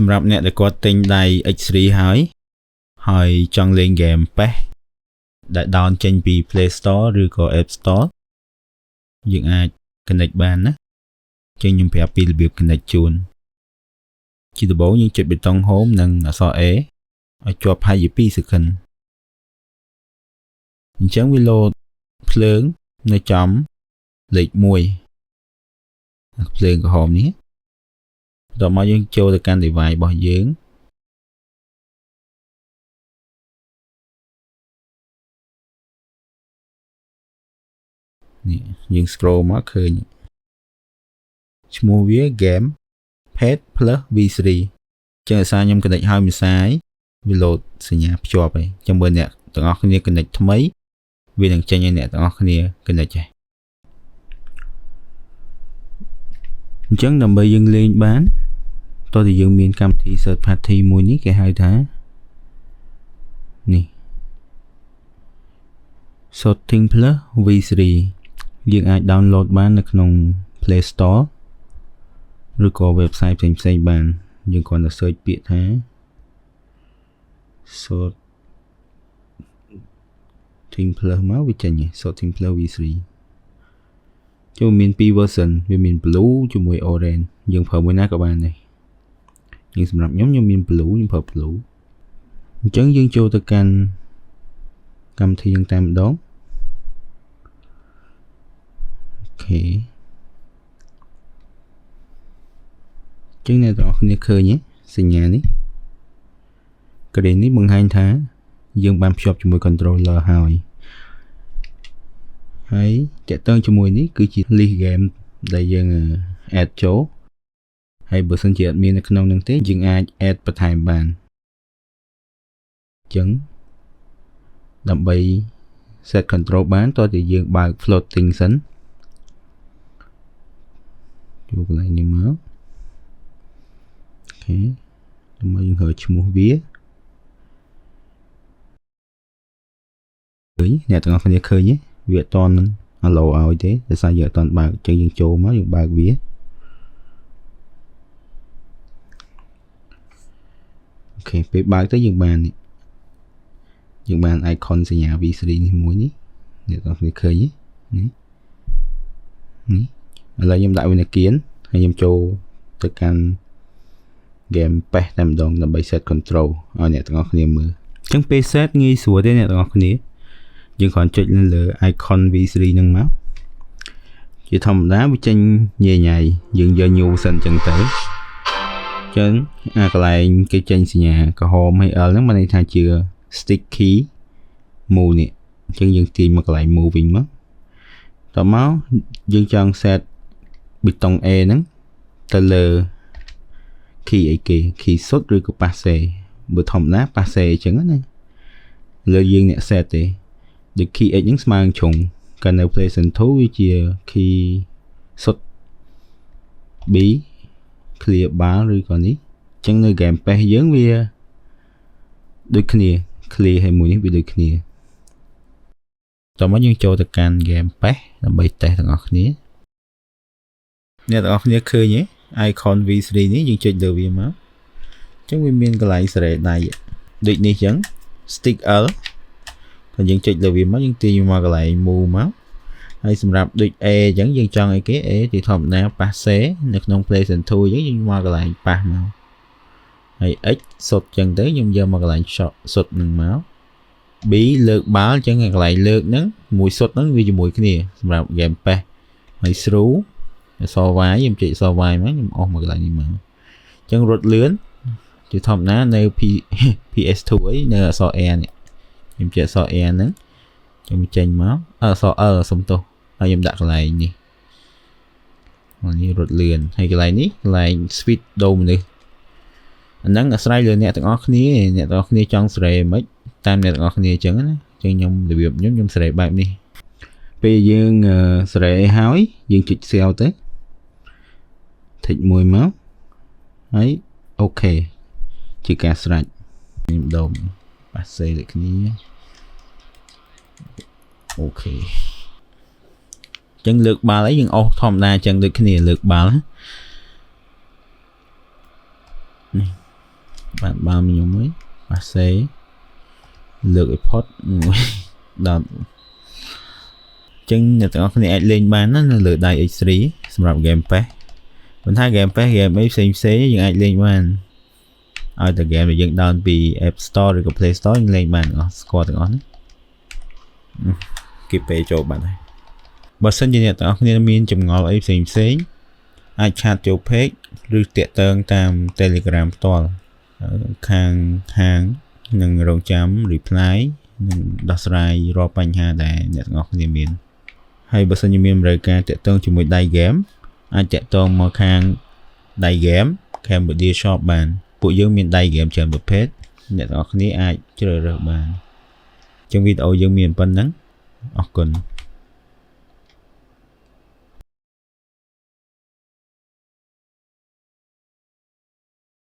សម្រាប់អ្នកដែលគាត់ទិញដៃ X3 ហើយចង់លេងហ្គេម PES ដែល down ចេញពី Play Store ឬក៏ App Store យើងអាច connect បានណាចឹងខ្ញុំប្រាប់ពីរបៀប connect ជូនជាដំបូងយើងចុចប៊ូតុង Home និងអក្សរ A ឲ្យជាប់ប្រហែលជា2 second អញ្ចឹងវា load ភ្លើងនៅចំលេខ1ភ្លើងក្រហមនេះដល់មកយើងចូលទៅកាន់ device របស់យើងនេះយើង scroll មកឃើញឈ្មោះវា game PES plus V3 ចឹងដោយសារខ្ញុំ connect ហើយមួយសាយវា load សញ្ញាភ្ជាប់ហើយចឹងបើអ្នកទាំងអស់គ្នា connect ថ្មីវានឹងចេញឲ្យអ្នកទាំងអស់គ្នា connect ហើយអញ្ចឹងដើម្បីយើងលេងបានតោះតែយើងមានកម្មវិធី third party មួយនេះគេហៅថានេះ Shooting Plus V3 យើងអាច download បាននៅក្នុង Play Store ឬក៏ website ផ្សេងៗបានយើងគ្រាន់តែ search ពាក្យថា Shooting Plus មកវាចេញ Shooting Plus V3 ចូលមាន2 version វាមាន blue ជាមួយ orange យើងប្រើមួយណាក៏បានដែរយើងសម្រាប់ខ្ញុំមាន blue ខ្ញុំប្រើ blue អញ្ចឹងយើងចូលទៅកាន់កម្មវិធីយើងតែម្ដងអូខេចឹងអ្នកទាំងអស់គ្នាឃើញសញ្ញានេះ green នេះបង្ហាញថាយើងបានភ្ជាប់ជាមួយ controller ហើយតាក់ទងជាមួយនេះគឺជា list game ដែលយើង add ចូលហើយបើសិនជាអត់មាននៅក្នុងនឹងទេយើងអាច add បន្ថែមបានអញ្ចឹងដើម្បី set control បានតោះតែយើងបើក floating សិនចូលកន្លែងនេះមកអូខេដើម្បីយើងរើឈ្មោះវាឃើញអ្នកទាំងអស់គ្នាឃើញទេវាអត់តន់ allow ឲ្យទេដោយសារយើងអត់តន់បើកអញ្ចឹងយើងចូលមកយើងបើកវាអូខេពេលបើកទៅយើងបាន icon សញ្ញា V3 នេះមួយនេះអ្នកទាំងអស់គ្នាឃើញទេនេះឥឡូវខ្ញុំដាក់វានៅគៀនហើយខ្ញុំចូលទៅកាន់ game PES តែម្ដងដើម្បី set control ឲ្យអ្នកទាំងអស់គ្នាមើលអញ្ចឹងពេល set ងាយស្រួលទេអ្នកទាំងអស់គ្នាយើងគ្រាន់ចុចលើ icon V3 ហ្នឹងមកជាធម្មតាវាចេញញ៉ៃយើងយក new សិនអញ្ចឹងទៅអញ្ចឹងអាកន្លែងគេចេញសញ្ញាក្រហមហើយ L ហ្នឹងមានន័យថាជា stick key move នេះអញ្ចឹងយើងទាញមកកន្លែង move វិញមកតមកយើងចង់ set ប៊ូតុង A ហ្នឹងទៅលើ key អីគេ key សុទ្ធឬក៏ passe បើធម្មតា passe អញ្ចឹងណាលើយើងអ្នក set ទេដូច key X ហ្នឹងស្មើនឹងជ្រុងកាលនៅ PlayStation 2 វាជា key សុទ្ធ B clear bar ឬក៏នេះអញ្ចឹងនៅ game PES យើងវាដូចគ្នា clear ហើយមួយនេះវាដូចគ្នាតោះមកយើងចូលទៅកាន់ game PES ដើម្បីតេស្តទាំងអស់គ្នាអ្នកទាំងអស់គ្នាឃើញទេ icon V3 នេះយើងចុចលើវាមកអញ្ចឹងវាមានកន្លែងសេរីដៃដូចនេះអញ្ចឹង stick L ហើយយើងចុចលើវាមកយើងទាញមកកន្លែង move មកហើយសម្រាប់ដូច A អញ្ចឹងយើងចង់អីគេ A ជាធម្មតា passe នៅក្នុង PlayStation 2 អញ្ចឹងយើងមកកន្លែង pass មកហើយ X សុទ្ធអញ្ចឹងទៅខ្ញុំយកមកកន្លែង shot សុទ្ធនឹងមក B លើកបាល់អញ្ចឹងកន្លែងលើកហ្នឹងមួយសុទ្ធហ្នឹងវាជាមួយគ្នាសម្រាប់ game PES ហើយ through អក្សរ Y ខ្ញុំចុចអក្សរ Y មកខ្ញុំអស់មកកន្លែងនេះមកអញ្ចឹងរត់លឿនជាធម្មតានៅ PS2 អីនៅអក្សរ R នេះខ្ញុំចុចអក្សរ R ហ្នឹងខ្ញុំចេញមកអក្សរ L សុំទោសហើយខ្ញុំដាក់កន្លែងនេះរត់លឿនហើយកន្លែងនេះកន្លែង speed ដូរមនុស្សអាហ្នឹងអាស្រ័យលើអ្នកទាំងអស់គ្នាចង់សេរីមិនតាមអ្នកទាំងអស់គ្នាអញ្ចឹងណាអញ្ចឹងខ្ញុំរបៀបខ្ញុំសេរីបែបនេះពេលយើងសេរីហើយយើងចុច save ទៅ tick មួយមកហើយអូខេជាការស្រេចខ្ញុំដុំប៉ាសេដូចគ្នាអូខេអញ្ចឹងលើកបាល់អីយើងអស់ធម្មតាអញ្ចឹងដូចគ្នាលើកបាល់នេះ album ខ្ញុំមួយអាសេលើក import មួយដល់ចឹងអ្នកទាំងអស់គ្នាអាចលេងបានណានៅលើដៃ X3 សម្រាប់ Game Pass ប៉ុន្តែ Game Pass ហ្គេមអីផ្សេងៗយើងអាចលេងបានឲ្យតែ game ដែលយើង down ពី App Store ឬក៏ Play Store យើងលេងបានទាំងអស់ស្គាល់ទាំងអស់ណាគេពេចូលបាត់ហើយបើសិនជាអ្នកទាំងអស់គ្នាមានចម្ងល់អីផ្សេងៗអាចឆាតចូល page ឬតាក់ទងតាម Telegram ផ្ទាល់ខាងហាងនឹងរងចាំ reply និងដោះស្រាយរាល់បញ្ហាដែលអ្នកទាំងអស់គ្នាមានហើយបើសិនជាមានតម្រូវការតាក់ទងជាមួយដៃ game អាចតាក់ទងមកខាងដៃ game Cambodia Shop បានពួកយើងមានដៃ game ច្រើនប្រភេទអ្នកទាំងអស់គ្នាអាចជ្រើសរើសបានចឹងវីដេអូយើងមានប៉ុណ្ណឹងអរគុណ